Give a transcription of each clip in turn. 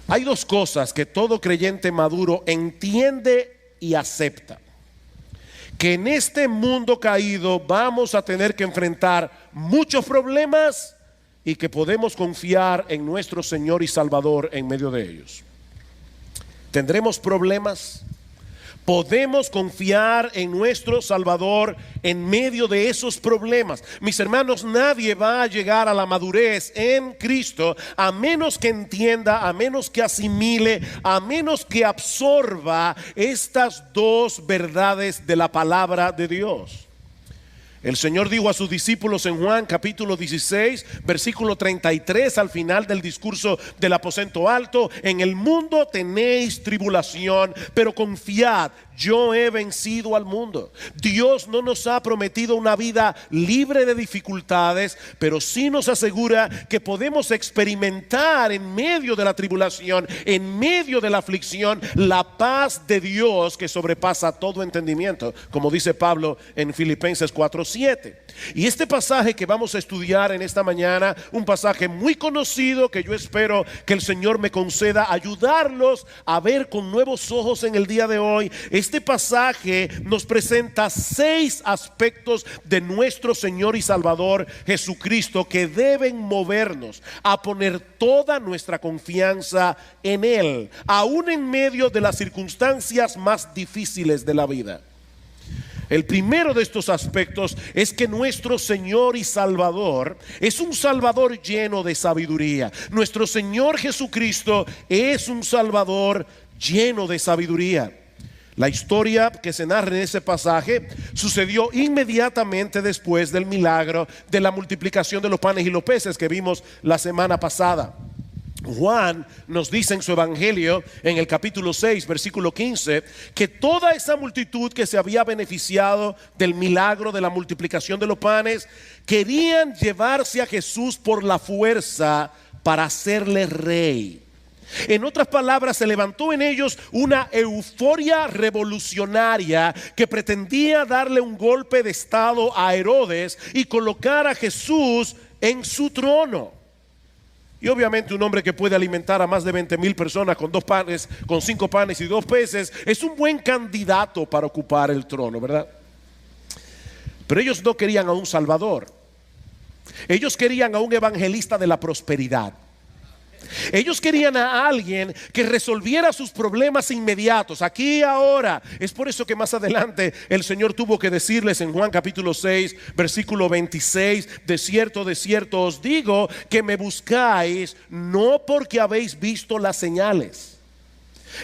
Hay dos cosas que todo creyente maduro entiende y acepta: que en este mundo caído vamos a tener que enfrentar muchos problemas y que podemos confiar en nuestro Señor y Salvador en medio de ellos. ¿Tendremos problemas? Podemos confiar en nuestro Salvador en medio de esos problemas. Mis hermanos, nadie va a llegar a la madurez en Cristo a menos que entienda, a menos que asimile, a menos que absorba estas dos verdades de la palabra de Dios. El Señor dijo a sus discípulos en Juan capítulo 16, versículo 33, al final del discurso del aposento alto: en el mundo tenéis tribulación, pero confiad, yo he vencido al mundo. Dios no nos ha prometido una vida libre de dificultades, pero sí nos asegura que podemos experimentar en medio de la tribulación, en medio de la aflicción, la paz de Dios que sobrepasa todo entendimiento, como dice Pablo en Filipenses 4:7. Y este pasaje que vamos a estudiar en esta mañana, un pasaje muy conocido que yo espero que el Señor me conceda ayudarlos a ver con nuevos ojos en el día de hoy. Este pasaje nos presenta 6 aspectos de nuestro Señor y Salvador Jesucristo que deben movernos a poner toda nuestra confianza en Él, aún en medio de las circunstancias más difíciles de la vida. El primero de estos aspectos es que nuestro Señor y Salvador es un Salvador lleno de sabiduría. Nuestro Señor Jesucristo es un Salvador lleno de sabiduría. La historia que se narra en ese pasaje sucedió inmediatamente después del milagro de la multiplicación de los panes y los peces que vimos la semana pasada. Juan nos dice en su evangelio, en el capítulo 6, versículo 15, que toda esa multitud que se había beneficiado del milagro de la multiplicación de los panes querían llevarse a Jesús por la fuerza para hacerle rey. En otras palabras, se levantó en ellos una euforia revolucionaria que pretendía darle un golpe de estado a Herodes y colocar a Jesús en su trono. Y obviamente un hombre que puede alimentar a más de 20,000 personas con 2 panes, con 5 panes y 2 peces, es un buen candidato para ocupar el trono, ¿verdad? Pero ellos no querían a un Salvador. Ellos querían a un evangelista de la prosperidad. Ellos querían a alguien que resolviera sus problemas inmediatos, aquí y ahora. Es por eso que más adelante el Señor tuvo que decirles en Juan capítulo 6, versículo 26: de cierto os digo que me buscáis no porque habéis visto las señales.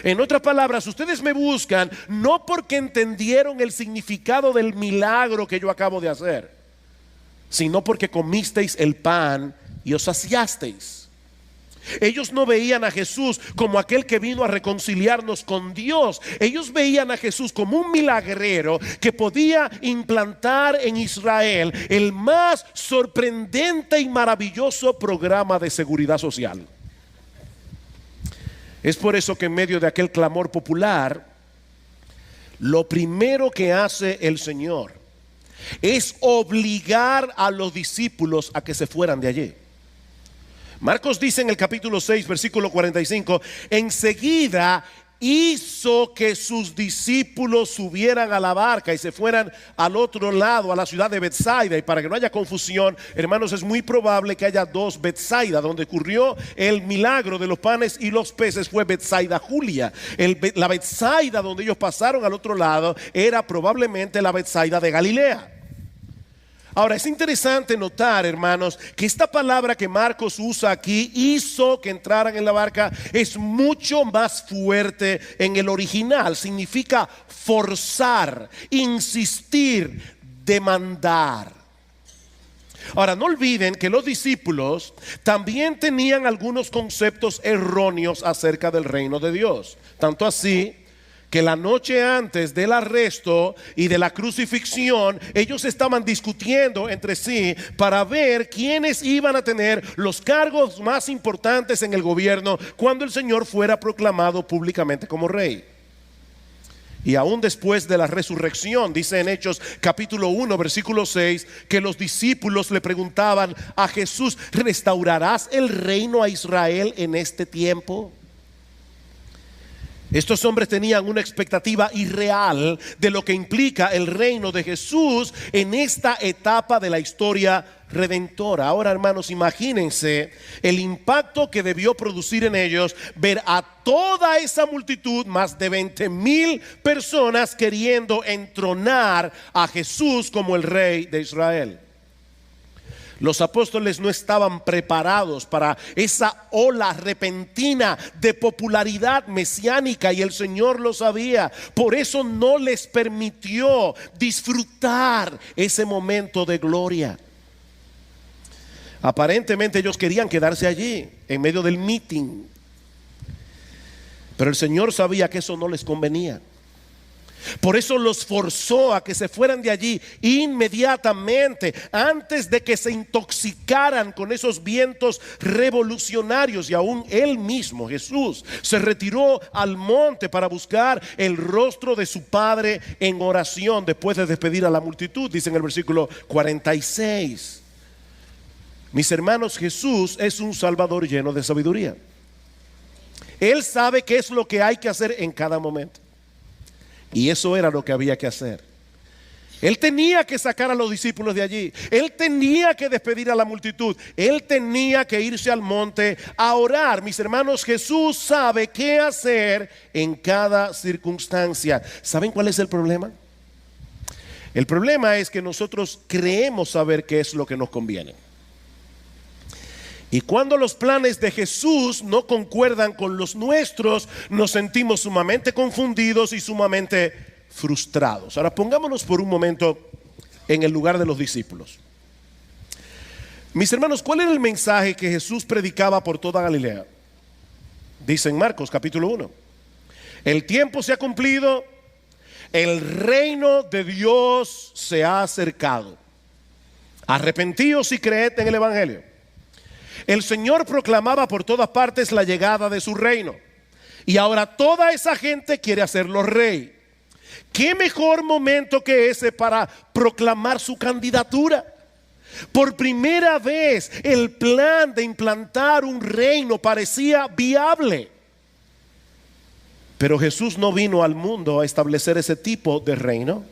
En otras palabras, ustedes me buscan no porque entendieron el significado del milagro que yo acabo de hacer, sino porque comisteis el pan y os saciasteis. Ellos no veían a Jesús como aquel que vino a reconciliarnos con Dios. Ellos veían a Jesús como un milagrero que podía implantar en Israel el más sorprendente y maravilloso programa de seguridad social. Es por eso que en medio de aquel clamor popular, lo primero que hace el Señor es obligar a los discípulos a que se fueran de allí. Marcos dice en el capítulo 6, versículo 45: enseguida hizo que sus discípulos subieran a la barca y se fueran al otro lado, a la ciudad de Betsaida. Y para que no haya confusión, hermanos, es muy probable que haya 2 Betsaida. Donde ocurrió el milagro de los panes y los peces fue Betsaida Julia. La Betsaida donde ellos pasaron al otro lado era probablemente la Betsaida de Galilea. Ahora, es interesante notar, hermanos, que esta palabra que Marcos usa aquí, hizo que entraran en la barca, es mucho más fuerte en el original. Significa forzar, insistir, demandar. Ahora, no olviden que los discípulos también tenían algunos conceptos erróneos acerca del reino de Dios. Tanto así que la noche antes del arresto y de la crucifixión, ellos estaban discutiendo entre sí para ver quiénes iban a tener los cargos más importantes en el gobierno cuando el Señor fuera proclamado públicamente como rey. Y aún después de la resurrección, dice en Hechos capítulo 1 versículo 6, que los discípulos le preguntaban a Jesús: ¿restaurarás el reino a Israel en este tiempo? Estos hombres tenían una expectativa irreal de lo que implica el reino de Jesús en esta etapa de la historia redentora. Ahora, hermanos, imagínense el impacto que debió producir en ellos ver a toda esa multitud, más de 20,000 personas, queriendo entronar a Jesús como el rey de Israel. Los apóstoles no estaban preparados para esa ola repentina de popularidad mesiánica, y el Señor lo sabía. Por eso no les permitió disfrutar ese momento de gloria. Aparentemente ellos querían quedarse allí en medio del meeting, pero el Señor sabía que eso no les convenía. Por eso los forzó a que se fueran de allí inmediatamente, antes de que se intoxicaran con esos vientos revolucionarios. Y aún él mismo, Jesús, se retiró al monte para buscar el rostro de su Padre en oración, después de despedir a la multitud. Dice en el versículo 46: mis hermanos, Jesús es un Salvador lleno de sabiduría. Él sabe qué es lo que hay que hacer en cada momento. Y eso era lo que había que hacer. Él tenía que sacar a los discípulos de allí. Él tenía que despedir a la multitud. Él tenía que irse al monte a orar. Mis hermanos, Jesús sabe qué hacer en cada circunstancia. ¿Saben cuál es el problema? El problema es que nosotros creemos saber qué es lo que nos conviene. Y cuando los planes de Jesús no concuerdan con los nuestros, nos sentimos sumamente confundidos y sumamente frustrados. Ahora pongámonos por un momento en el lugar de los discípulos. Mis hermanos, ¿cuál era el mensaje que Jesús predicaba por toda Galilea? Dice en Marcos capítulo 1: el tiempo se ha cumplido, el reino de Dios se ha acercado. Arrepentíos y creed en el evangelio. El Señor proclamaba por todas partes la llegada de su reino, y ahora toda esa gente quiere hacerlo rey. ¿Qué mejor momento que ese para proclamar su candidatura? Por primera vez el plan de implantar un reino parecía viable. Pero Jesús no vino al mundo a establecer ese tipo de reino.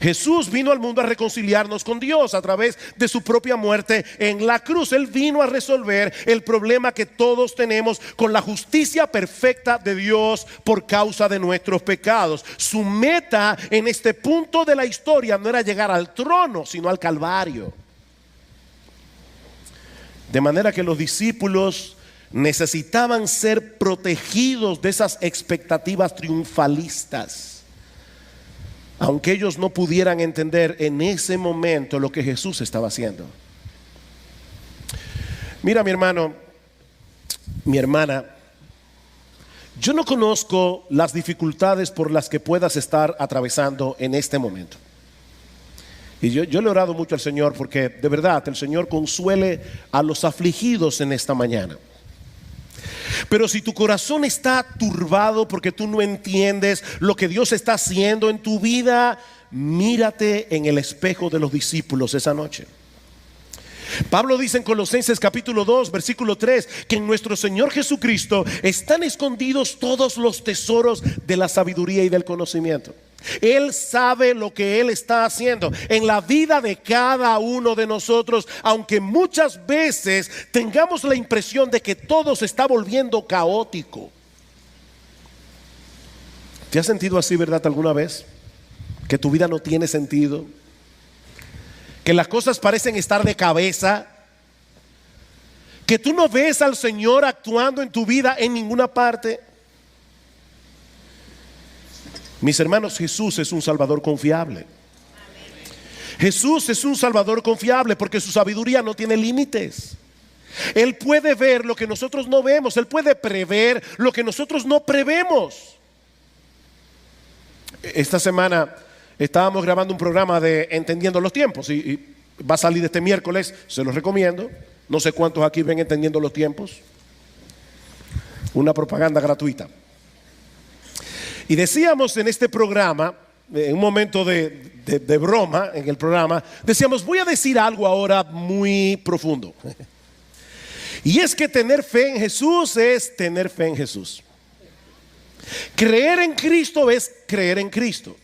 Jesús vino al mundo a reconciliarnos con Dios a través de su propia muerte en la cruz. Él vino a resolver el problema que todos tenemos con la justicia perfecta de Dios por causa de nuestros pecados. Su meta en este punto de la historia no era llegar al trono, sino al Calvario. De manera que los discípulos necesitaban ser protegidos de esas expectativas triunfalistas, aunque ellos no pudieran entender en ese momento lo que Jesús estaba haciendo. Mira, mi hermano, mi hermana, yo no conozco las dificultades por las que puedas estar atravesando en este momento. Y yo le he orado mucho al Señor, porque de verdad el Señor consuele a los afligidos en esta mañana. Pero si tu corazón está turbado porque tú no entiendes lo que Dios está haciendo en tu vida, mírate en el espejo de los discípulos esa noche. Pablo dice en Colosenses capítulo 2 versículo 3 que en nuestro Señor Jesucristo están escondidos todos los tesoros de la sabiduría y del conocimiento. Él sabe lo que Él está haciendo en la vida de cada uno de nosotros, aunque muchas veces tengamos la impresión de que todo se está volviendo caótico. ¿Te has sentido así, verdad, alguna vez? Que tu vida no tiene sentido, que las cosas parecen estar de cabeza, que tú no ves al Señor actuando en tu vida en ninguna parte. Mis hermanos, Jesús es un Salvador confiable. Jesús es un Salvador confiable porque su sabiduría no tiene límites. Él puede ver lo que nosotros no vemos. Él puede prever lo que nosotros no prevemos. Esta semana estábamos grabando un programa de Entendiendo los Tiempos y va a salir este miércoles, se los recomiendo. No sé cuántos aquí ven Entendiendo los Tiempos. Una propaganda gratuita. Y decíamos en este programa, en un momento de broma en el programa, decíamos: voy a decir algo ahora muy profundo. Y es que tener fe en Jesús es tener fe en Jesús. Creer en Cristo es creer en Cristo.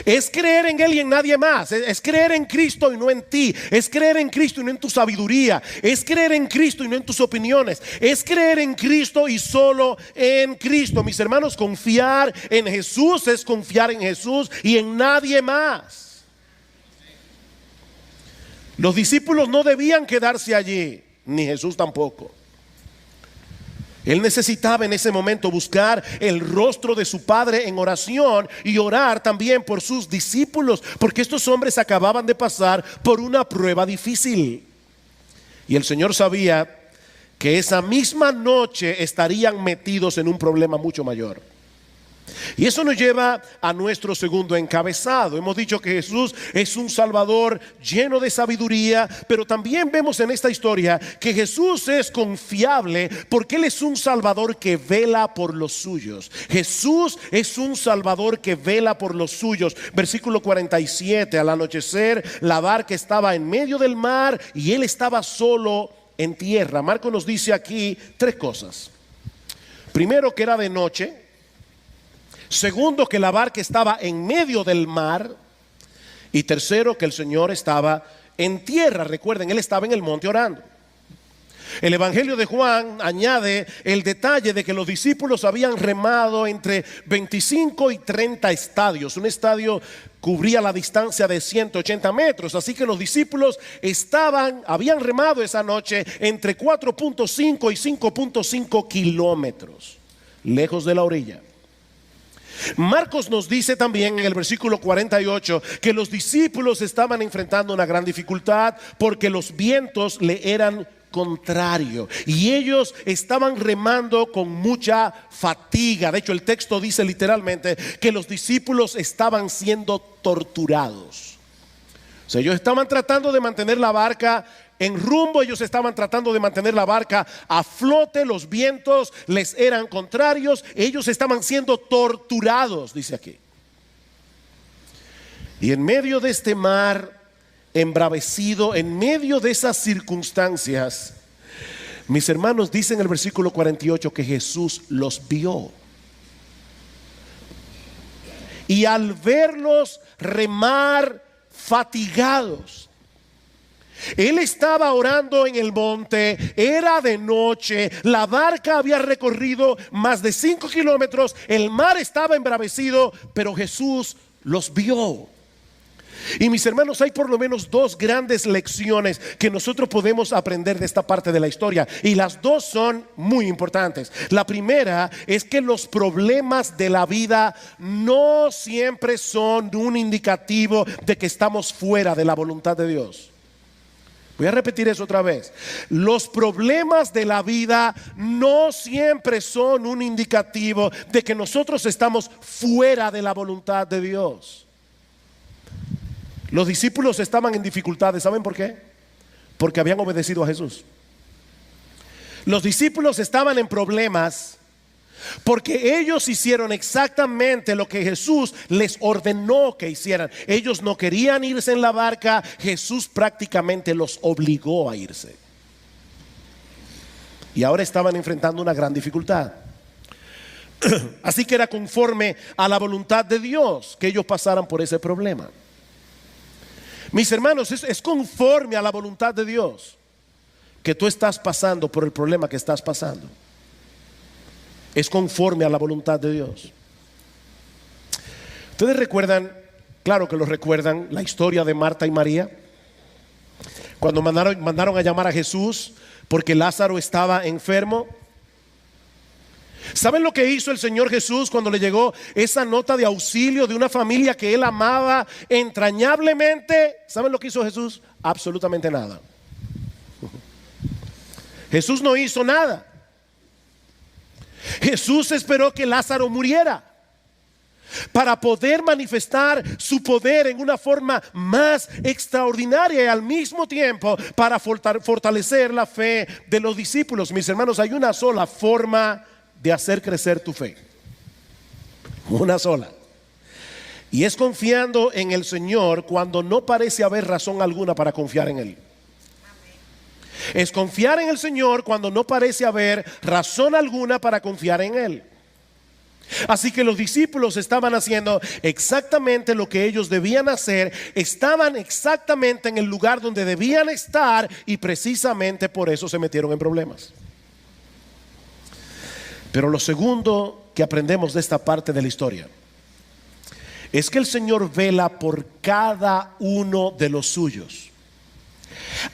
Es creer en Él y en nadie más. Es creer en Cristo y no en ti. Es creer en Cristo y no en tu sabiduría. Es creer en Cristo y no en tus opiniones. Es creer en Cristo y solo en Cristo. Mis hermanos, confiar en Jesús es confiar en Jesús y en nadie más. Los discípulos no debían quedarse allí, ni Jesús tampoco. Él necesitaba en ese momento buscar el rostro de su Padre en oración y orar también por sus discípulos, porque estos hombres acababan de pasar por una prueba difícil. Y el Señor sabía que esa misma noche estarían metidos en un problema mucho mayor. Y eso nos lleva a nuestro segundo encabezado. Hemos dicho que Jesús es un Salvador lleno de sabiduría, pero también vemos en esta historia que Jesús es confiable porque Él es un Salvador que vela por los suyos. Jesús es un Salvador que vela por los suyos. Versículo 47, al anochecer la barca estaba en medio del mar y Él estaba solo en tierra. Marcos nos dice aquí tres cosas. Primero, que era de noche. Segundo, que la barca estaba en medio del mar. Y tercero, que el Señor estaba en tierra. Recuerden, Él estaba en el monte orando. El Evangelio de Juan añade el detalle de que los discípulos habían remado entre 25 y 30 estadios. Un estadio cubría la distancia de 180 metros. Así que los discípulos habían remado esa noche entre 4.5 y 5.5 kilómetros, lejos de la orilla. Marcos nos dice también en el versículo 48 que los discípulos estaban enfrentando una gran dificultad porque los vientos le eran contrario y ellos estaban remando con mucha fatiga. De hecho, el texto dice literalmente que los discípulos estaban siendo torturados. O sea, ellos estaban tratando de mantener la barca en rumbo, ellos estaban tratando de mantener la barca a flote, los vientos les eran contrarios, ellos estaban siendo torturados, dice aquí. Y en medio de este mar embravecido, en medio de esas circunstancias, mis hermanos, dice en el versículo 48 que Jesús los vio. Y al verlos remar fatigados, Él estaba orando en el monte, era de noche, la barca había recorrido más de 5 kilómetros, el mar estaba embravecido, pero Jesús los vio. Y mis hermanos, hay por lo menos dos grandes lecciones que nosotros podemos aprender de esta parte de la historia, y las dos son muy importantes. La primera es que los problemas de la vida no siempre son un indicativo de que estamos fuera de la voluntad de Dios. Voy a repetir eso otra vez. Los problemas de la vida no siempre son un indicativo de que nosotros estamos fuera de la voluntad de Dios. Los discípulos estaban en dificultades. ¿Saben por qué? Porque habían obedecido a Jesús. Los discípulos estaban en problemas porque ellos hicieron exactamente lo que Jesús les ordenó que hicieran. Ellos no querían irse en la barca, Jesús prácticamente los obligó a irse. Y ahora estaban enfrentando una gran dificultad. Así que era conforme a la voluntad de Dios que ellos pasaran por ese problema. Mis hermanos, es conforme a la voluntad de Dios que tú estás pasando por el problema que estás pasando. Es conforme a la voluntad de Dios. Ustedes recuerdan, claro que lo recuerdan, la historia de Marta y María, cuando mandaron a llamar a Jesús porque Lázaro estaba enfermo. ¿Saben lo que hizo el Señor Jesús cuando le llegó esa nota de auxilio de una familia que Él amaba entrañablemente? ¿Saben lo que hizo Jesús? Absolutamente nada. Jesús no hizo nada. Jesús esperó que Lázaro muriera para poder manifestar su poder en una forma más extraordinaria y al mismo tiempo para fortalecer la fe de los discípulos. Mis hermanos, hay una sola forma de hacer crecer tu fe, una sola, y es confiando en el Señor cuando no parece haber razón alguna para confiar en Él. Es confiar en el Señor cuando no parece haber razón alguna para confiar en Él. Así que los discípulos estaban haciendo exactamente lo que ellos debían hacer, estaban exactamente en el lugar donde debían estar y precisamente por eso se metieron en problemas. Pero lo segundo que aprendemos de esta parte de la historia es que el Señor vela por cada uno de los suyos,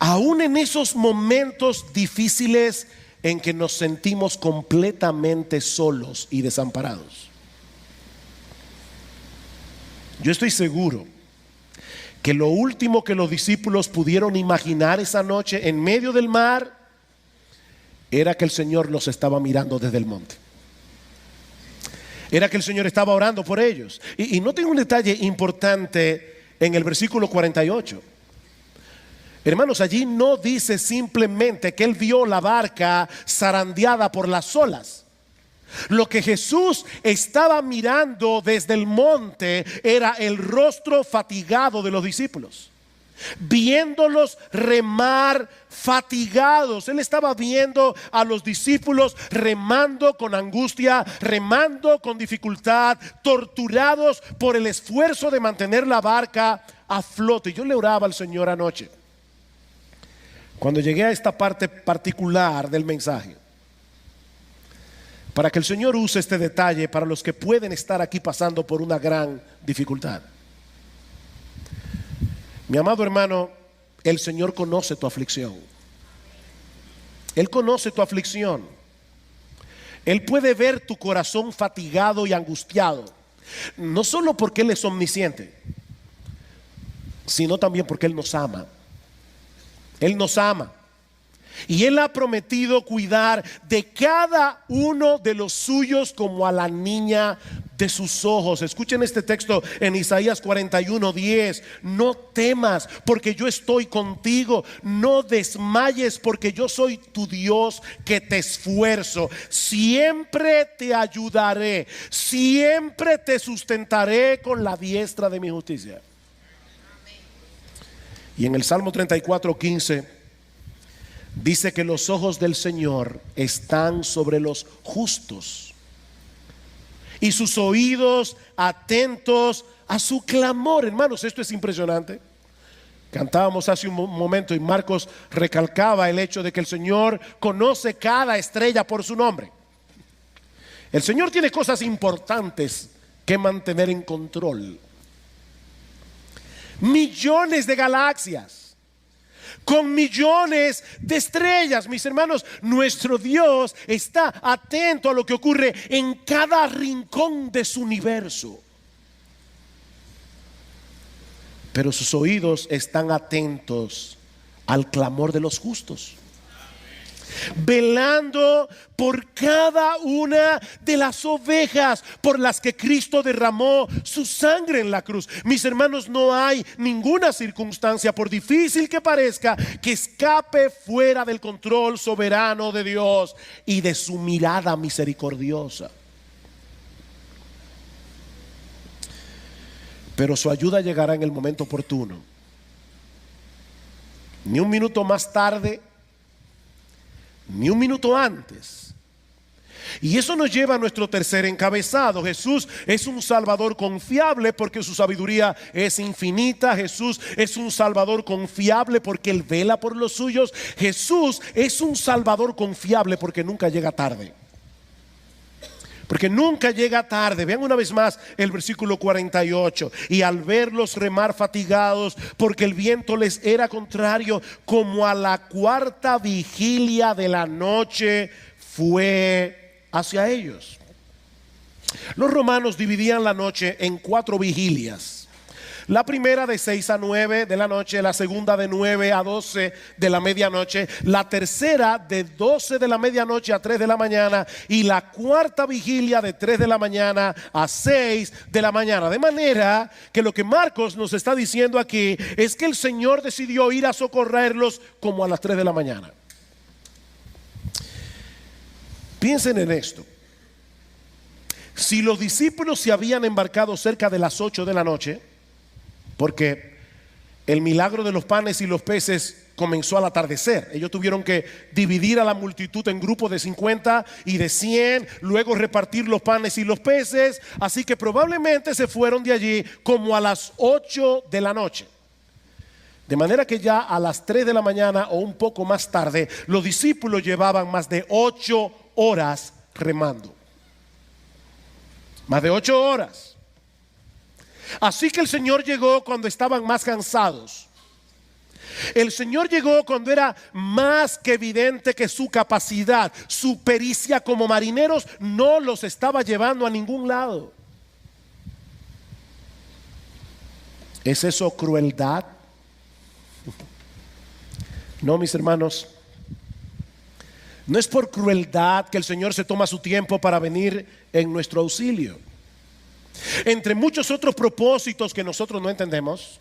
aún en esos momentos difíciles en que nos sentimos completamente solos y desamparados. Yo estoy seguro que lo último que los discípulos pudieron imaginar esa noche en medio del mar era que el Señor los estaba mirando desde el monte. Era que el Señor estaba orando por ellos. Y noten un detalle importante en el versículo 48. Hermanos, allí no dice simplemente que él vio la barca zarandeada por las olas. Lo que Jesús estaba mirando desde el monte era el rostro fatigado de los discípulos, viéndolos remar fatigados. Él estaba viendo a los discípulos remando con angustia, remando con dificultad, torturados por el esfuerzo de mantener la barca a flote. Yo le oraba al Señor anoche, cuando llegué a esta parte particular del mensaje, para que el Señor use este detalle para los que pueden estar aquí pasando por una gran dificultad. Mi amado hermano, el Señor conoce tu aflicción. Él conoce tu aflicción. Él puede ver tu corazón fatigado y angustiado, no solo porque Él es omnisciente, sino también porque Él nos ama. Él nos ama y Él ha prometido cuidar de cada uno de los suyos como a la niña de sus ojos. Escuchen este texto en Isaías 41:10. No temas porque yo estoy contigo, no desmayes porque yo soy tu Dios que te esfuerzo. Siempre te ayudaré, siempre te sustentaré con la diestra de mi justicia. Y en el Salmo 34:15 dice que los ojos del Señor están sobre los justos y sus oídos atentos a su clamor. Hermanos, esto es impresionante. Cantábamos hace un momento y Marcos recalcaba el hecho de que el Señor conoce cada estrella por su nombre. El Señor tiene cosas importantes que mantener en control. Millones de galaxias con millones de estrellas. Mis hermanos, nuestro Dios está atento a lo que ocurre en cada rincón de su universo, pero sus oídos están atentos al clamor de los justos, velando por cada una de las ovejas por las que Cristo derramó su sangre en la cruz. Mis hermanos, no hay ninguna circunstancia, por difícil que parezca, que escape fuera del control soberano de Dios y de su mirada misericordiosa. Pero su ayuda llegará en el momento oportuno, ni un minuto más tarde, ni un minuto antes. Y eso nos lleva a nuestro tercer encabezado. Jesús es un Salvador confiable porque su sabiduría es infinita. Jesús es un Salvador confiable porque Él vela por los suyos. Jesús es un Salvador confiable porque nunca llega tarde. Porque nunca llega tarde. Vean una vez más el versículo 48. Y al verlos remar fatigados, porque el viento les era contrario, como a la cuarta vigilia de la noche, fue hacia ellos. Los romanos dividían la noche en 4 vigilias. La primera de 6 a 9 de la noche, la segunda de 9 a 12 de la medianoche, la tercera de 12 de la medianoche a 3 de la mañana y la cuarta vigilia de 3 de la mañana a 6 de la mañana. De manera que lo que Marcos nos está diciendo aquí es que el Señor decidió ir a socorrerlos como a las 3 de la mañana. Piensen en esto. Si los discípulos se habían embarcado cerca de las 8 de la noche, porque el milagro de los panes y los peces comenzó al atardecer. Ellos tuvieron que dividir a la multitud en grupos de 50 y de 100, luego repartir los panes y los peces. Así que probablemente se fueron de allí como a las 8 de la noche. De manera que ya a las 3 de la mañana o un poco más tarde, los discípulos llevaban más de 8 horas remando. Más de 8 horas. Así que el Señor llegó cuando estaban más cansados. El Señor llegó cuando era más que evidente que su capacidad, su pericia como marineros no los estaba llevando a ningún lado. ¿Es eso crueldad? No, mis hermanos. No es por crueldad que el Señor se toma su tiempo para venir en nuestro auxilio. Entre muchos otros propósitos que nosotros no entendemos,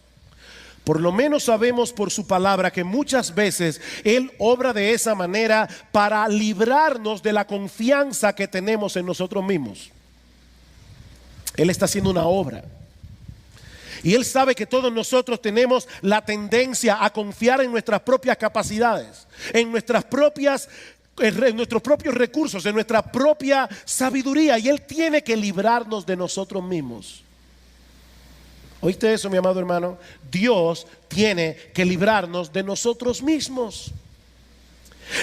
por lo menos sabemos por su palabra que muchas veces Él obra de esa manera para librarnos de la confianza que tenemos en nosotros mismos. Él está haciendo una obra. Y Él sabe que todos nosotros tenemos la tendencia a confiar en nuestras propias capacidades, en nuestros propios recursos, en nuestra propia sabiduría. Y Él tiene que librarnos de nosotros mismos. ¿Oíste eso, mi amado hermano? Dios tiene que librarnos de nosotros mismos.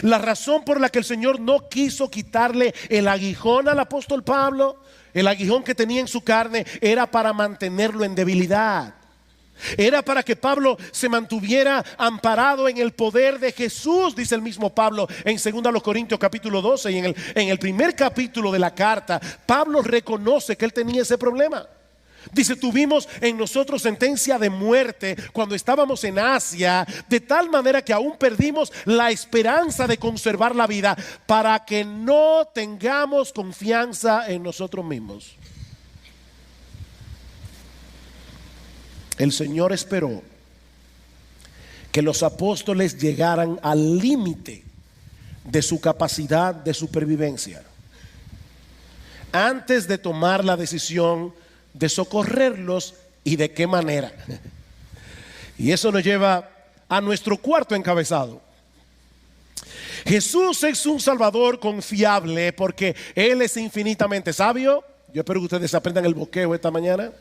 La razón por la que el Señor no quiso quitarle el aguijón al apóstol Pablo, el aguijón que tenía en su carne, era para mantenerlo en debilidad. Era para que Pablo se mantuviera amparado en el poder de Jesús, dice el mismo Pablo en 2 Corintios capítulo 12. Y en el primer capítulo de la carta, Pablo reconoce que él tenía ese problema. Dice: tuvimos en nosotros sentencia de muerte cuando estábamos en Asia, de tal manera que aún perdimos la esperanza de conservar la vida, para que no tengamos confianza en nosotros mismos. El Señor esperó que los apóstoles llegaran al límite de su capacidad de supervivencia antes de tomar la decisión de socorrerlos, y de qué manera. Y eso nos lleva a nuestro cuarto encabezado. Jesús es un Salvador confiable porque Él es infinitamente sabio. Yo espero que ustedes aprendan el boqueo esta mañana.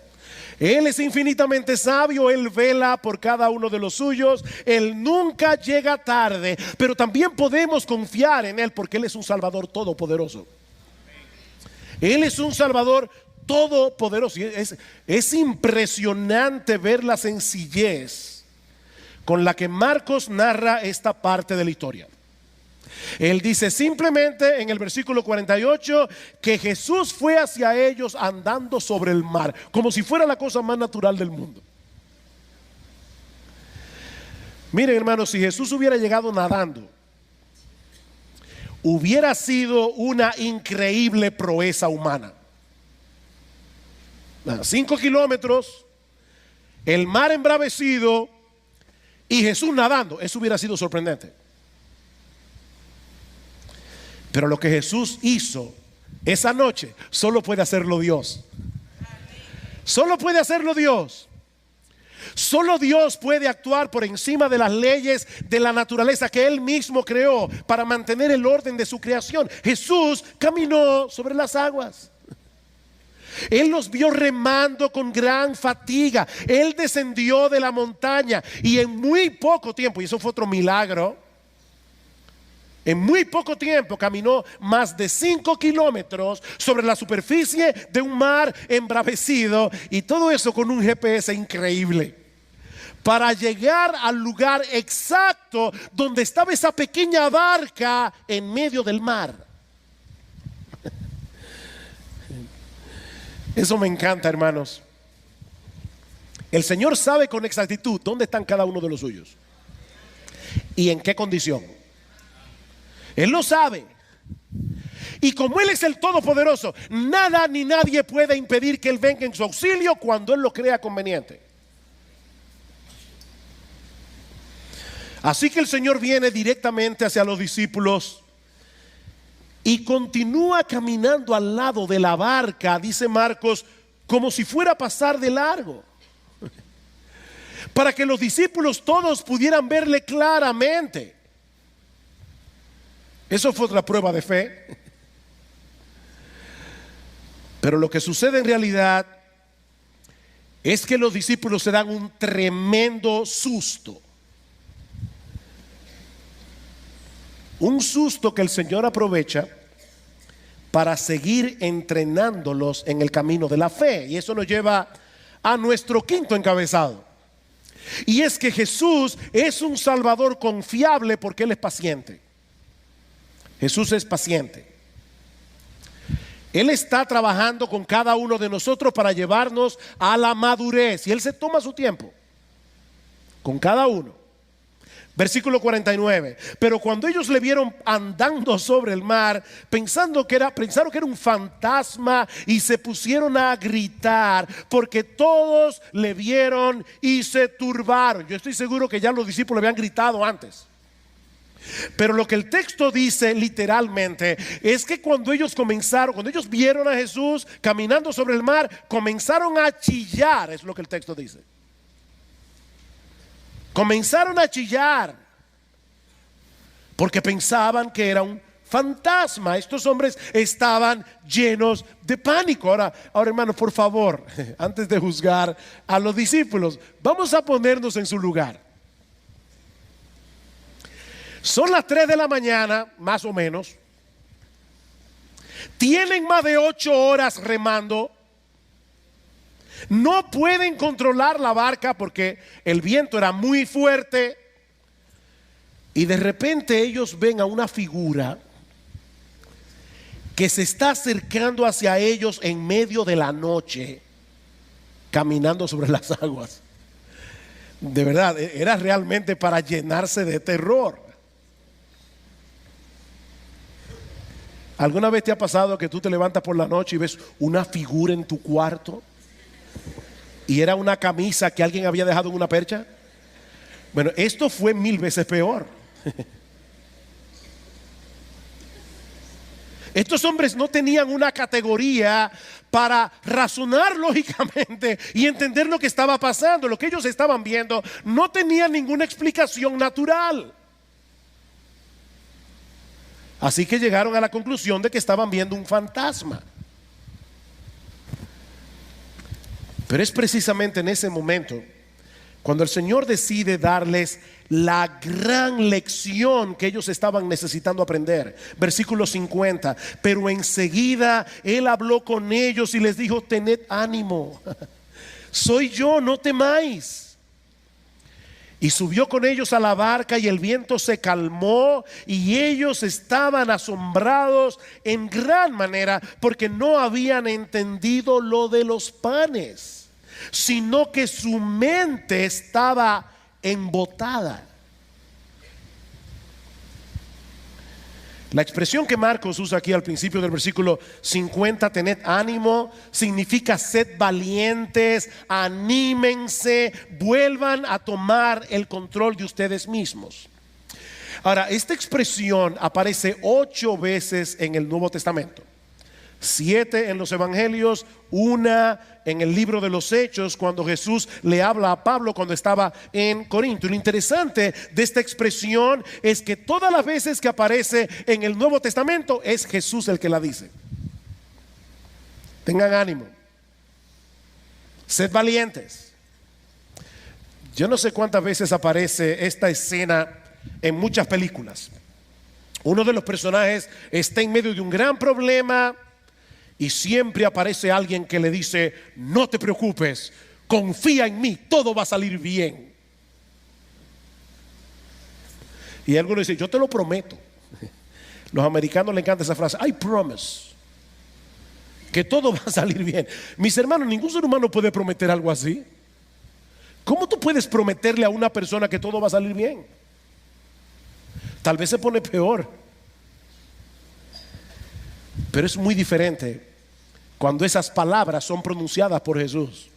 Él es infinitamente sabio, Él vela por cada uno de los suyos, Él nunca llega tarde, pero también podemos confiar en Él porque Él es un Salvador todopoderoso. Él es un Salvador todopoderoso. Es impresionante ver la sencillez con la que Marcos narra esta parte de la historia. Él dice simplemente en el versículo 48 que Jesús fue hacia ellos andando sobre el mar, como si fuera la cosa más natural del mundo. Miren, hermanos, si Jesús hubiera llegado nadando, hubiera sido una increíble proeza humana. 5 kilómetros, el mar embravecido y Jesús nadando. Eso hubiera sido sorprendente. Pero lo que Jesús hizo esa noche solo puede hacerlo Dios. Solo puede hacerlo Dios. Solo Dios puede actuar por encima de las leyes de la naturaleza que Él mismo creó para mantener el orden de su creación. Jesús caminó sobre las aguas. Él los vio remando con gran fatiga. Él descendió de la montaña y en muy poco tiempo, y eso fue otro milagro, en muy poco tiempo caminó más de 5 kilómetros sobre la superficie de un mar embravecido, y todo eso con un GPS increíble, para llegar al lugar exacto donde estaba esa pequeña barca en medio del mar. Eso me encanta, hermanos. El Señor sabe con exactitud dónde están cada uno de los suyos y en qué condición. Él lo sabe. Y como Él es el Todopoderoso, nada ni nadie puede impedir que Él venga en su auxilio cuando Él lo crea conveniente. Así que el Señor viene directamente hacia los discípulos y continúa caminando al lado de la barca, dice Marcos, como si fuera a pasar de largo. para que los discípulos todos pudieran verle claramente. Eso fue otra prueba de fe. Pero lo que sucede en realidad es que los discípulos se dan un tremendo susto. Un susto que el Señor aprovecha para seguir entrenándolos en el camino de la fe. Y eso nos lleva a nuestro quinto encabezado. Y es que Jesús es un Salvador confiable porque Él es paciente. Jesús es paciente. Él está trabajando con cada uno de nosotros para llevarnos a la madurez. Y Él se toma su tiempo con cada uno. Versículo 49. Pero cuando ellos le vieron andando sobre el mar, pensaron que era un fantasma, y se pusieron a gritar porque todos le vieron y se turbaron. Yo estoy seguro que ya los discípulos habían gritado antes. Pero lo que el texto dice literalmente es que cuando ellos vieron a Jesús caminando sobre el mar, comenzaron a chillar. Es lo que el texto dice. Comenzaron a chillar porque pensaban que era un fantasma. Estos hombres estaban llenos de pánico. Ahora hermanos, por favor, antes de juzgar a los discípulos, vamos a ponernos en su lugar. Son las 3 de la mañana, más o menos. Tienen más de 8 horas remando. No pueden controlar la barca porque el viento era muy fuerte. Y de repente ellos ven a una figura que se está acercando hacia ellos en medio de la noche, caminando sobre las aguas. De verdad, era realmente para llenarse de terror. ¿Alguna vez te ha pasado que tú te levantas por la noche y ves una figura en tu cuarto? Y era una camisa que alguien había dejado en una percha. Bueno, esto fue 1000 veces peor. Estos hombres no tenían una categoría para razonar lógicamente y entender lo que estaba pasando. Lo que ellos estaban viendo no tenía ninguna explicación natural. Así que llegaron a la conclusión de que estaban viendo un fantasma. Pero es precisamente en ese momento cuando el Señor decide darles la gran lección que ellos estaban necesitando aprender. Versículo 50. Pero enseguida Él habló con ellos y les dijo: tened ánimo, soy yo, no temáis. Y subió con ellos a la barca y el viento se calmó, y ellos estaban asombrados en gran manera porque no habían entendido lo de los panes, sino que su mente estaba embotada. La expresión que Marcos usa aquí al principio del versículo 50, tened ánimo, significa sed valientes, anímense, vuelvan a tomar el control de ustedes mismos. Ahora, esta expresión aparece 8 veces en el Nuevo Testamento. 7 en los evangelios, 1 en el libro de los Hechos, cuando Jesús le habla a Pablo cuando estaba en Corinto. Y lo interesante de esta expresión es que todas las veces que aparece en el Nuevo Testamento es Jesús el que la dice. Tengan ánimo, sed valientes. Yo no sé cuántas veces aparece esta escena en muchas películas. Uno de los personajes está en medio de un gran problema y siempre aparece alguien que le dice: no te preocupes, confía en mí, todo va a salir bien. Y algunos dicen: yo te lo prometo. Los americanos les encanta esa frase: I promise, que todo va a salir bien. Mis hermanos, ningún ser humano puede prometer algo así. ¿Cómo tú puedes prometerle a una persona que todo va a salir bien? Tal vez se pone peor. Pero es muy diferente cuando esas palabras son pronunciadas por Jesús.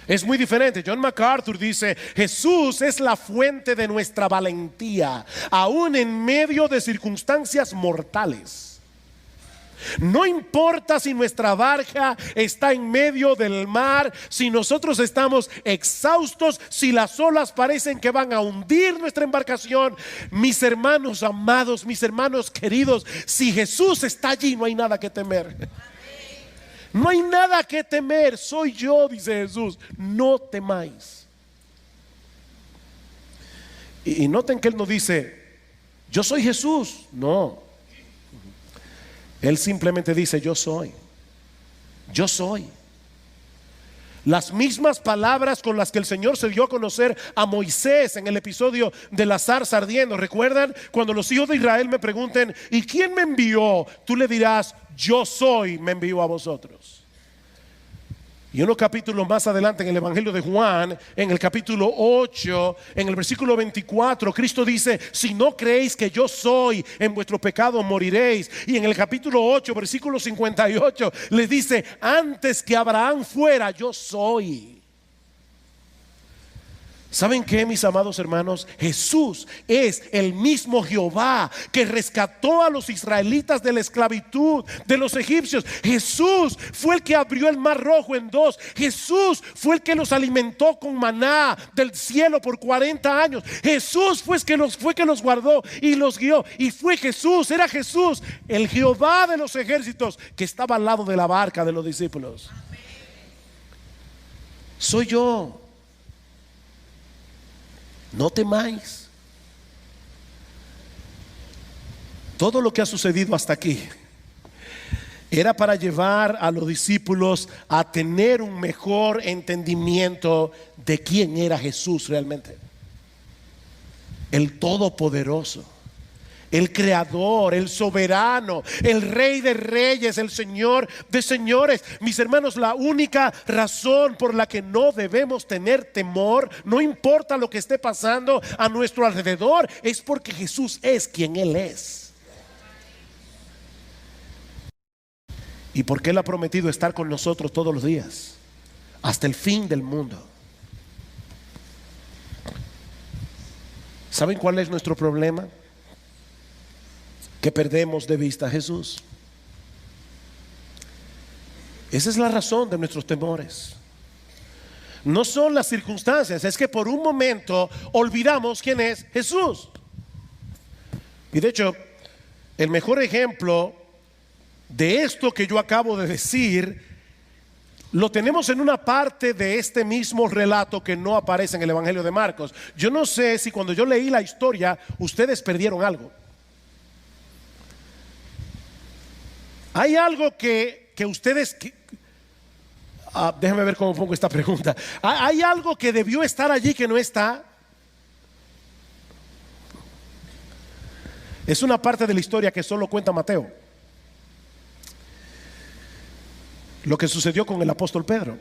Es muy diferente. John MacArthur dice: Jesús es la fuente de nuestra valentía, aún en medio de circunstancias mortales. No importa si nuestra barca está en medio del mar, si nosotros estamos exhaustos, si las olas parecen que van a hundir nuestra embarcación. Mis hermanos amados, mis hermanos queridos, si Jesús está allí, no hay nada que temer. No hay nada que temer. Soy yo, dice Jesús, no temáis. Y noten que Él no dice, yo soy Jesús. No. Él simplemente dice, yo soy. Yo soy. Las mismas palabras con las que el Señor se dio a conocer a Moisés en el episodio de la zarza ardiendo. ¿Recuerdan? Cuando los hijos de Israel me pregunten, ¿y quién me envió? Tú le dirás, yo soy, me envió a vosotros. Y unos capítulos más adelante en el Evangelio de Juan, en el capítulo 8, en el versículo 24, Cristo dice, si no creéis que yo soy, en vuestro pecado moriréis. Y en el capítulo 8, versículo 58, les dice, antes que Abraham fuera, yo soy. ¿Saben qué, mis amados hermanos? Jesús es el mismo Jehová que rescató a los israelitas de la esclavitud de los egipcios. Jesús fue el que abrió el mar rojo en dos. Jesús fue el que los alimentó con maná del cielo por 40 años. Jesús fue que los guardó y los guió. Y fue Jesús, era Jesús, el Jehová de los ejércitos, que estaba al lado de la barca de los discípulos. Soy yo. No temáis. Todo lo que ha sucedido hasta aquí era para llevar a los discípulos a tener un mejor entendimiento de quién era Jesús realmente. El Todopoderoso, el Creador, el Soberano, el Rey de Reyes, el Señor de Señores. Mis hermanos, la única razón por la que no debemos tener temor, no importa lo que esté pasando a nuestro alrededor, es porque Jesús es quien Él es. Y porque Él ha prometido estar con nosotros todos los días, hasta el fin del mundo. ¿Saben cuál es nuestro problema? Que perdemos de vista a Jesús. Esa es la razón de nuestros temores. No son las circunstancias, es que por un momento olvidamos quién es Jesús. Y de hecho, el mejor ejemplo de esto que yo acabo de decir lo tenemos en una parte de este mismo relato que no aparece en el Evangelio de Marcos. Yo no sé si cuando yo leí la historia ustedes perdieron algo. Hay algo que ustedes, déjame ver cómo pongo esta pregunta. ¿Hay algo que debió estar allí que no está? Es una parte de la historia que solo cuenta Mateo. Lo que sucedió con el apóstol Pedro.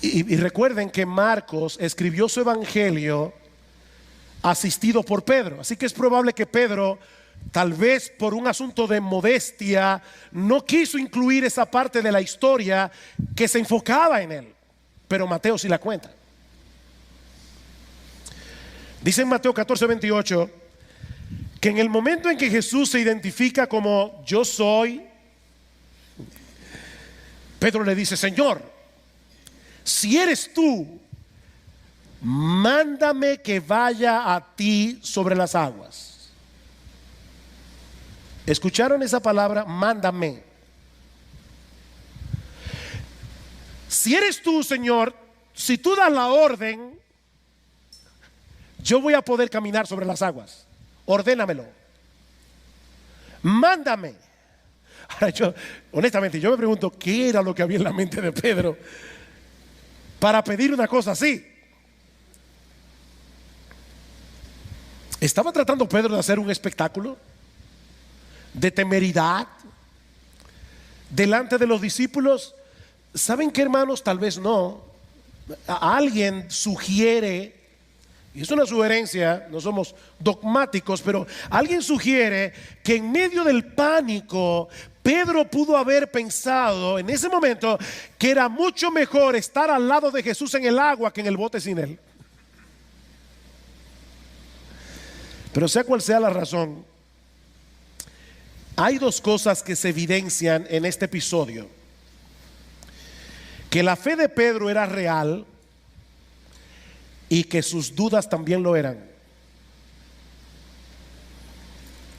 Y recuerden que Marcos escribió su evangelio asistido por Pedro. Así que es probable que Pedro, tal vez por un asunto de modestia, no quiso incluir esa parte de la historia que se enfocaba en él. Pero Mateo sí la cuenta. Dice en Mateo 14:28 que en el momento en que Jesús se identifica como yo soy, Pedro le dice, Señor, si eres tú, mándame que vaya a ti sobre las aguas. ¿Escucharon esa palabra? Mándame. Si eres tú, Señor, si tú das la orden, yo voy a poder caminar sobre las aguas. Ordénamelo. Mándame. Ahora honestamente, yo me pregunto qué era lo que había en la mente de Pedro para pedir una cosa así. ¿Estaba tratando Pedro de hacer un espectáculo de temeridad delante de los discípulos? ¿Saben qué, hermanos? Tal vez no. Alguien sugiere, y es una sugerencia, no somos dogmáticos, pero alguien sugiere que en medio del pánico Pedro pudo haber pensado en ese momento que era mucho mejor estar al lado de Jesús en el agua que en el bote sin él. Pero sea cual sea la razón, Hay dos cosas que se evidencian en este episodio: que la fe de Pedro era real y que sus dudas también lo eran.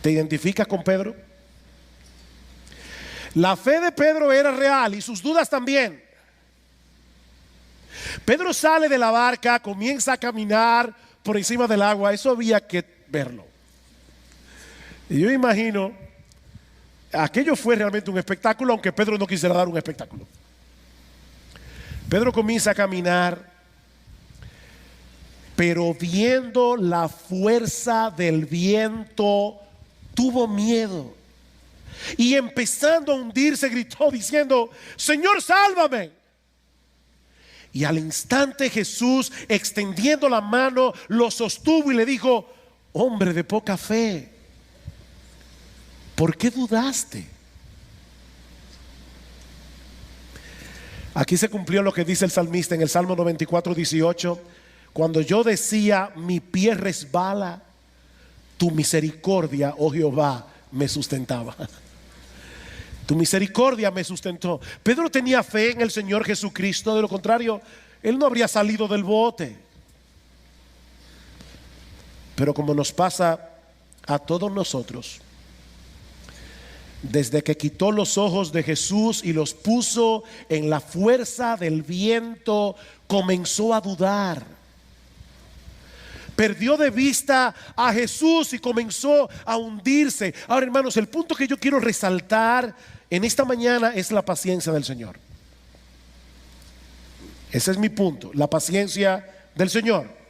¿Te identificas con Pedro? La fe de Pedro era real y sus dudas también. Pedro sale de la barca, comienza a caminar por encima del agua. Eso había que verlo. Y yo imagino, aquello fue realmente un espectáculo, aunque Pedro no quisiera dar un espectáculo. Pedro comienza a caminar, pero viendo la fuerza del viento, tuvo miedo. Y empezando a hundirse, gritó diciendo: Señor, sálvame. Y al instante Jesús, extendiendo la mano, lo sostuvo y le dijo: hombre de poca fe, ¿por qué dudaste? Aquí se cumplió lo que dice el salmista en el Salmo 94:18: cuando yo decía, mi pie resbala, tu misericordia, oh Jehová, me sustentaba. Tu misericordia me sustentó. Pedro tenía fe en el Señor Jesucristo, de lo contrario, él no habría salido del bote. Pero como nos pasa a todos nosotros, desde que quitó los ojos de Jesús y los puso en la fuerza del viento, comenzó a dudar. Perdió de vista a Jesús y comenzó a hundirse. Ahora, hermanos, el punto que yo quiero resaltar en esta mañana es la paciencia del Señor. Ese es mi punto, la paciencia del Señor.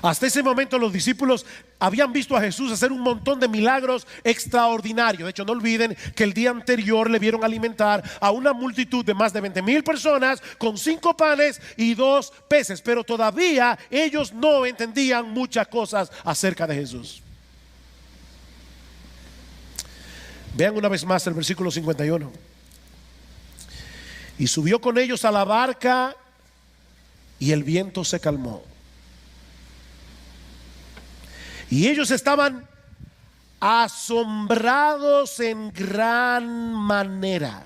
Hasta ese momento los discípulos habían visto a Jesús hacer un montón de milagros extraordinarios. De hecho, no olviden que el día anterior le vieron alimentar a una multitud de más de 20,000 personas con 5 panes y 2 peces. Pero todavía ellos no entendían muchas cosas acerca de Jesús. Vean una vez más el versículo 51. Y subió con ellos a la barca y el viento se calmó. Y ellos estaban asombrados en gran manera.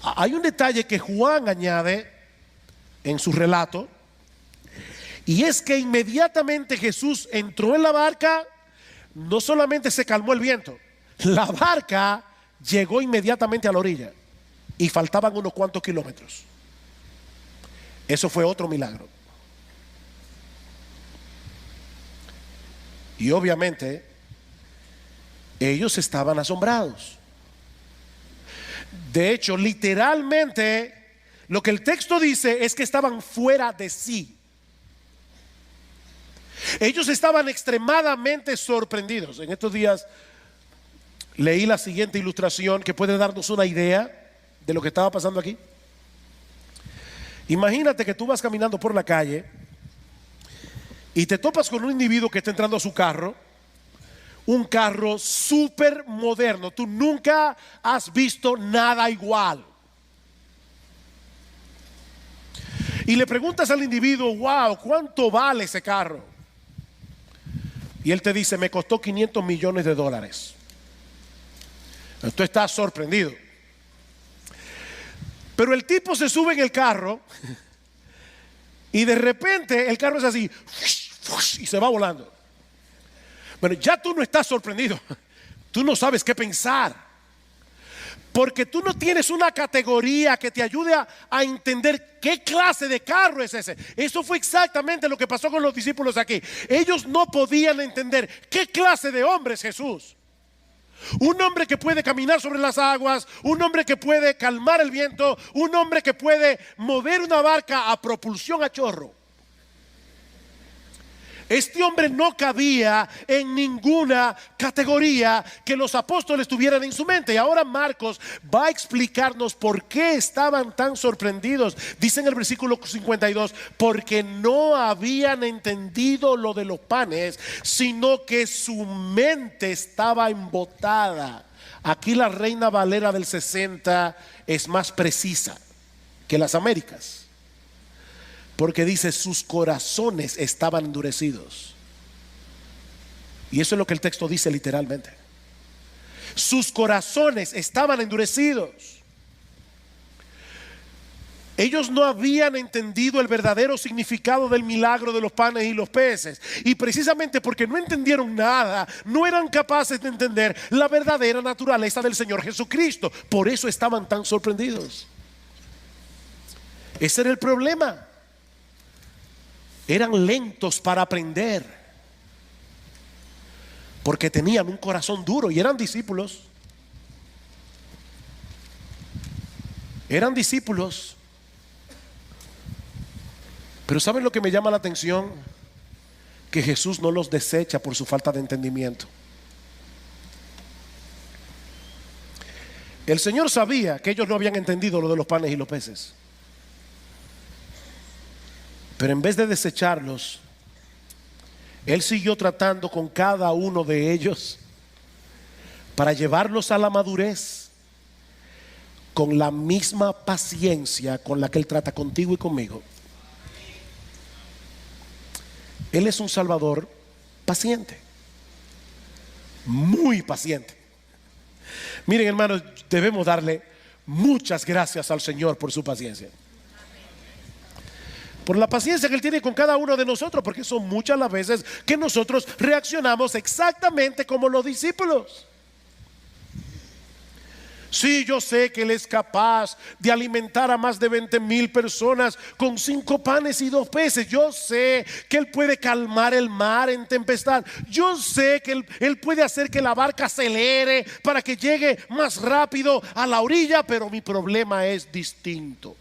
Hay un detalle que Juan añade en su relato, y es que inmediatamente Jesús entró en la barca, no solamente se calmó el viento, la barca llegó inmediatamente a la orilla y faltaban unos cuantos kilómetros. Eso fue otro milagro. Y obviamente ellos estaban asombrados. De hecho, literalmente lo que el texto dice es que estaban fuera de sí. Ellos estaban extremadamente sorprendidos. En estos días leí la siguiente ilustración que puede darnos una idea de lo que estaba pasando aquí. Imagínate que tú vas caminando por la calle y te topas con un individuo que está entrando a su carro, un carro súper moderno. Tú nunca has visto nada igual. Y le preguntas al individuo: wow, ¿cuánto vale ese carro? Y él te dice: me costó $500 millones. Tú estás sorprendido. Pero el tipo se sube en el carro y de repente el carro es así y se va volando. Bueno, ya tú no estás sorprendido. Tú no sabes qué pensar, porque tú no tienes una categoría que te ayude a entender qué clase de carro es ese. Eso fue exactamente lo que pasó con los discípulos aquí. Ellos no podían entender qué clase de hombre es Jesús. Un hombre que puede caminar sobre las aguas, un hombre que puede calmar el viento, un hombre que puede mover una barca a propulsión a chorro. Este hombre no cabía en ninguna categoría que los apóstoles tuvieran en su mente. Y ahora Marcos va a explicarnos por qué estaban tan sorprendidos. Dice en el versículo 52: porque no habían entendido lo de los panes, sino que su mente estaba embotada. Aquí la Reina Valera del 60 es más precisa que las Américas, porque dice: sus corazones estaban endurecidos. Y eso es lo que el texto dice literalmente. Sus corazones estaban endurecidos. Ellos no habían entendido el verdadero significado del milagro de los panes y los peces. Y precisamente porque no entendieron nada, no eran capaces de entender la verdadera naturaleza del Señor Jesucristo. Por eso estaban tan sorprendidos. Ese era el problema. Eran lentos para aprender, porque tenían un corazón duro y eran discípulos. Eran discípulos. Pero ¿saben lo que me llama la atención? Que Jesús no los desecha por su falta de entendimiento. El Señor sabía que ellos no habían entendido lo de los panes y los peces. Pero en vez de desecharlos, Él siguió tratando con cada uno de ellos para llevarlos a la madurez con la misma paciencia con la que Él trata contigo y conmigo. Él es un Salvador paciente, muy paciente. Miren, hermanos, debemos darle muchas gracias al Señor por su paciencia, por la paciencia que Él tiene con cada uno de nosotros, porque son muchas las veces que nosotros reaccionamos exactamente como los discípulos. Sí, yo sé que Él es capaz de alimentar a más de 20,000 personas con 5 panes y 2 peces. Yo sé que Él puede calmar el mar en tempestad. Yo sé que Él puede hacer que la barca acelere para que llegue más rápido a la orilla, pero mi problema es distinto.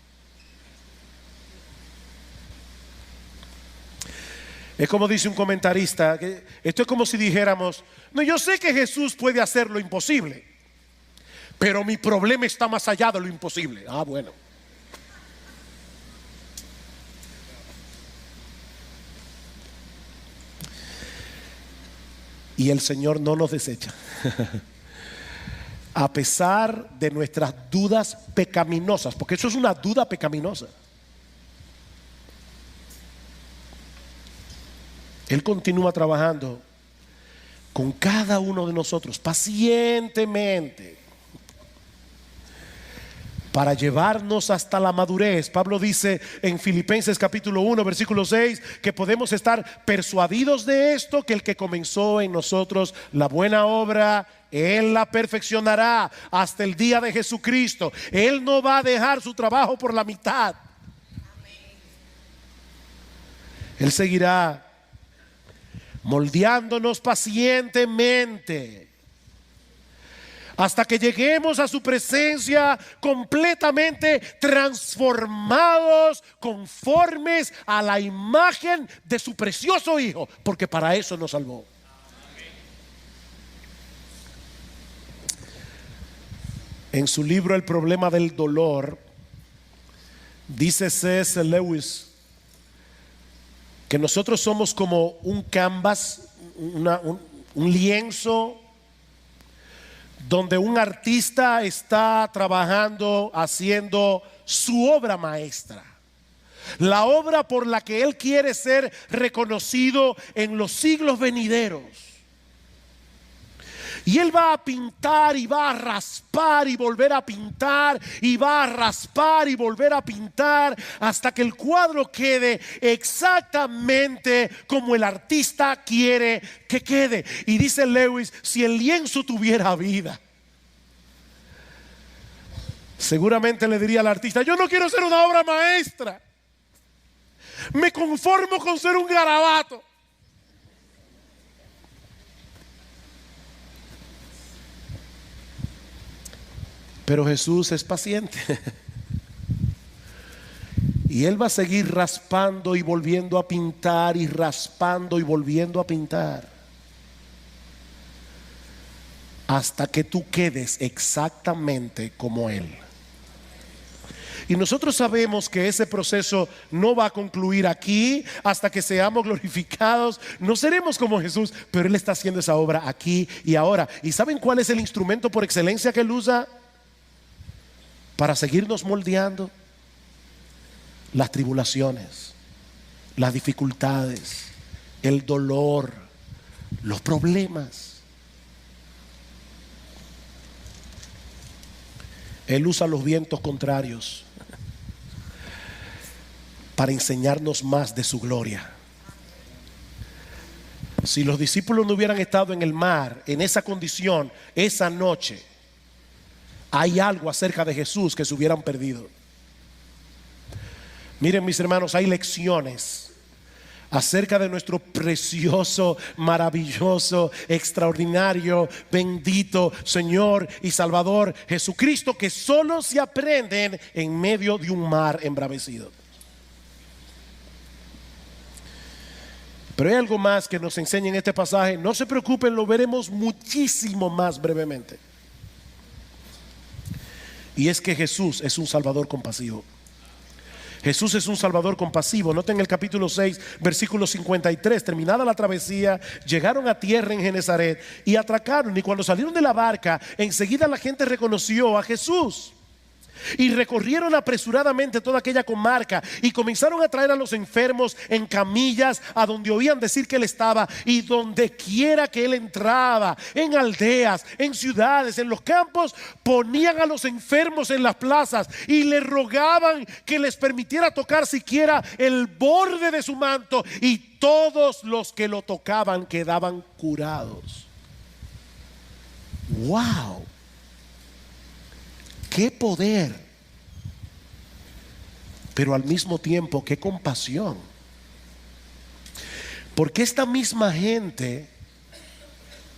Es como dice un comentarista, que esto es como si dijéramos: no, yo sé que Jesús puede hacer lo imposible, pero mi problema está más allá de lo imposible. Ah, bueno. Y el Señor no nos desecha. A pesar de nuestras dudas pecaminosas, porque eso es una duda pecaminosa. Él continúa trabajando con cada uno de nosotros pacientemente para llevarnos hasta la madurez. Pablo dice en Filipenses capítulo 1 versículo 6 que podemos estar persuadidos de esto, que el que comenzó en nosotros la buena obra, Él la perfeccionará hasta el día de Jesucristo. Él no va a dejar su trabajo por la mitad. Él seguirá moldeándonos pacientemente hasta que lleguemos a su presencia completamente transformados, conformes a la imagen de su precioso Hijo, porque para eso nos salvó. En su libro El problema del dolor, dice C.S. Lewis que nosotros somos como un canvas, un lienzo donde un artista está trabajando, haciendo su obra maestra, la obra por la que él quiere ser reconocido en los siglos venideros. Y él va a pintar y va a raspar y volver a pintar y va a raspar y volver a pintar hasta que el cuadro quede exactamente como el artista quiere que quede. Y dice Lewis, si el lienzo tuviera vida, seguramente le diría al artista: yo no quiero ser una obra maestra, me conformo con ser un garabato. Pero Jesús es paciente y Él va a seguir raspando y volviendo a pintar, y raspando y volviendo a pintar, hasta que tú quedes exactamente como Él. Y nosotros sabemos que ese proceso no va a concluir aquí. Hasta que seamos glorificados, no seremos como Jesús, pero Él está haciendo esa obra aquí y ahora. ¿Y saben cuál es el instrumento por excelencia que Él usa para seguirnos moldeando? Las tribulaciones, las dificultades, el dolor, los problemas. Él usa los vientos contrarios para enseñarnos más de su gloria. Si los discípulos no hubieran estado en el mar, en esa condición, esa noche, hay algo acerca de Jesús que se hubieran perdido. Miren, mis hermanos, hay lecciones acerca de nuestro precioso, maravilloso, extraordinario, bendito Señor y Salvador Jesucristo, que solo se aprenden en medio de un mar embravecido. Pero hay algo más que nos enseña en este pasaje. No se preocupen, lo veremos muchísimo más brevemente. Y es que Jesús es un Salvador compasivo. Jesús es un Salvador compasivo. Noten el capítulo 6, versículo 53. Terminada la travesía, llegaron a tierra en Genezaret y atracaron. Y cuando salieron de la barca, enseguida la gente reconoció a Jesús. Y recorrieron apresuradamente toda aquella comarca y comenzaron a traer a los enfermos en camillas a donde oían decir que él estaba, y donde quiera que él entraba, en aldeas, en ciudades, en los campos, ponían a los enfermos en las plazas y le rogaban que les permitiera tocar siquiera el borde de su manto, y todos los que lo tocaban quedaban curados. ¡Wow! ¡Qué poder! Pero al mismo tiempo, ¡qué compasión! Porque esta misma gente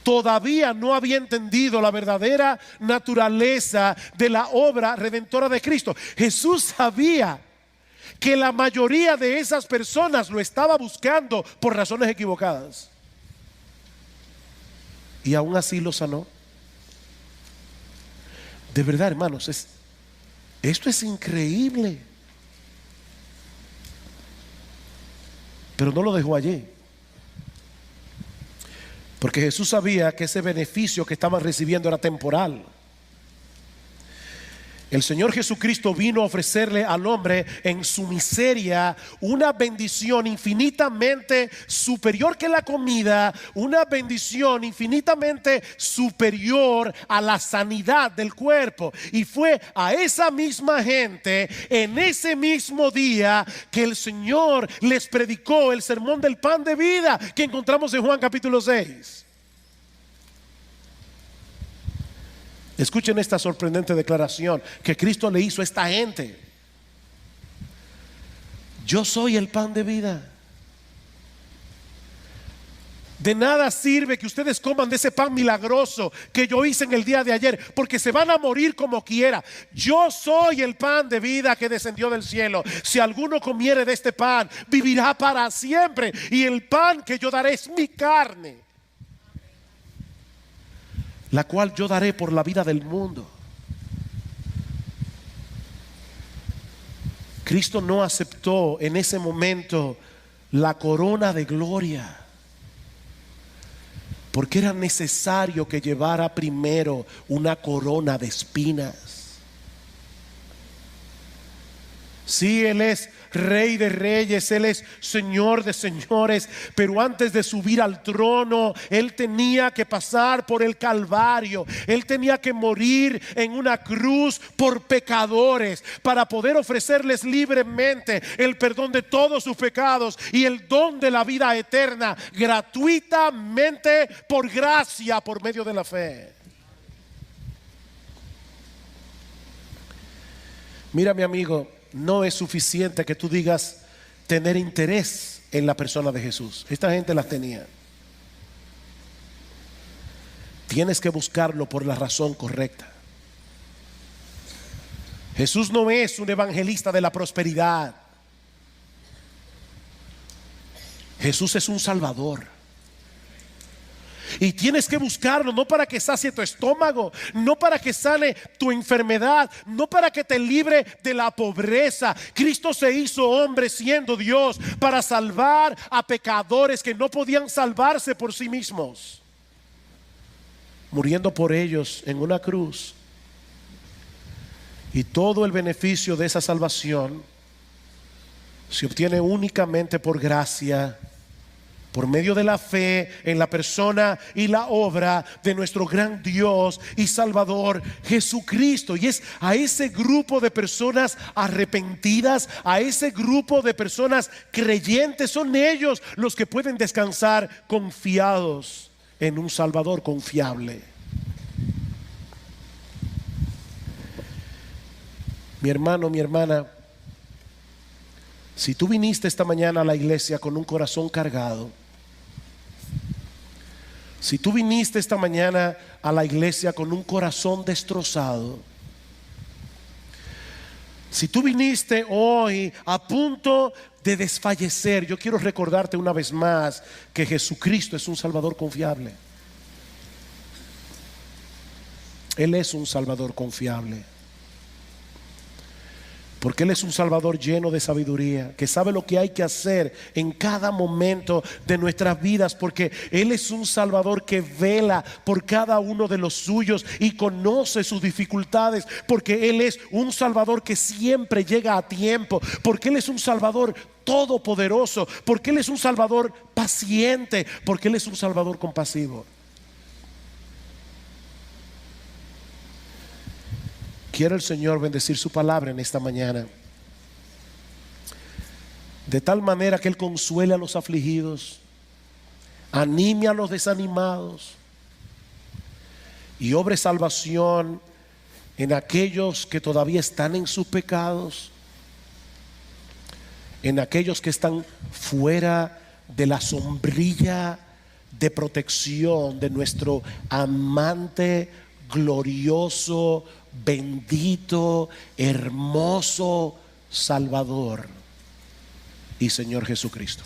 todavía no había entendido la verdadera naturaleza de la obra redentora de Cristo. Jesús sabía que la mayoría de esas personas lo estaba buscando por razones equivocadas, y aún así lo sanó. De verdad, hermanos, esto es increíble. Pero no lo dejó allí, porque Jesús sabía que ese beneficio que estaban recibiendo era temporal. El Señor Jesucristo vino a ofrecerle al hombre en su miseria una bendición infinitamente superior que la comida, una bendición infinitamente superior a la sanidad del cuerpo. Y fue a esa misma gente en ese mismo día que el Señor les predicó el sermón del pan de vida que encontramos en Juan capítulo 6. Escuchen esta sorprendente declaración que Cristo le hizo a esta gente: yo soy el pan de vida. De nada sirve que ustedes coman de ese pan milagroso que yo hice en el día de ayer, porque se van a morir como quiera. Yo soy el pan de vida que descendió del cielo. Si alguno comiere de este pan, vivirá para siempre. Y el pan que yo daré es mi carne, la cual yo daré por la vida del mundo. Cristo no aceptó en ese momento la corona de gloria, porque era necesario que llevara primero una corona de espinas. Sí, Él es Rey de reyes, Él es Señor de señores, pero antes de subir al trono, Él tenía que pasar por el Calvario. Él tenía que morir en una cruz por pecadores, para poder ofrecerles libremente el perdón de todos sus pecados y el don de la vida eterna, gratuitamente, por gracia, por medio de la fe. Mira, mi amigo, no es suficiente que tú digas tener interés en la persona de Jesús. Esta gente las tenía. Tienes que buscarlo por la razón correcta. Jesús no es un evangelista de la prosperidad. Jesús es un Salvador. Y tienes que buscarlo no para que sacie tu estómago, no para que sane tu enfermedad, no para que te libre de la pobreza. Cristo se hizo hombre siendo Dios para salvar a pecadores que no podían salvarse por sí mismos, muriendo por ellos en una cruz. Y todo el beneficio de esa salvación se obtiene únicamente por gracia por medio de la fe en la persona y la obra de nuestro gran Dios y Salvador Jesucristo. Y es a ese grupo de personas arrepentidas, a ese grupo de personas creyentes, son ellos los que pueden descansar confiados en un Salvador confiable. Mi hermano, mi hermana, si tú viniste esta mañana a la iglesia con un corazón cargado, si tú viniste esta mañana a la iglesia con un corazón destrozado, si tú viniste hoy a punto de desfallecer, yo quiero recordarte una vez más que Jesucristo es un Salvador confiable. Él es un Salvador confiable. Porque Él es un Salvador lleno de sabiduría, que sabe lo que hay que hacer en cada momento de nuestras vidas. Porque Él es un Salvador que vela por cada uno de los suyos y conoce sus dificultades. Porque Él es un Salvador que siempre llega a tiempo. Porque Él es un Salvador todopoderoso. Porque Él es un Salvador paciente. Porque Él es un Salvador compasivo. Quiere el Señor bendecir su palabra en esta mañana, de tal manera que Él consuele a los afligidos, anime a los desanimados y obre salvación en aquellos que todavía están en sus pecados, en aquellos que están fuera de la sombrilla de protección de nuestro amante, glorioso, bendito, hermoso Salvador y Señor Jesucristo.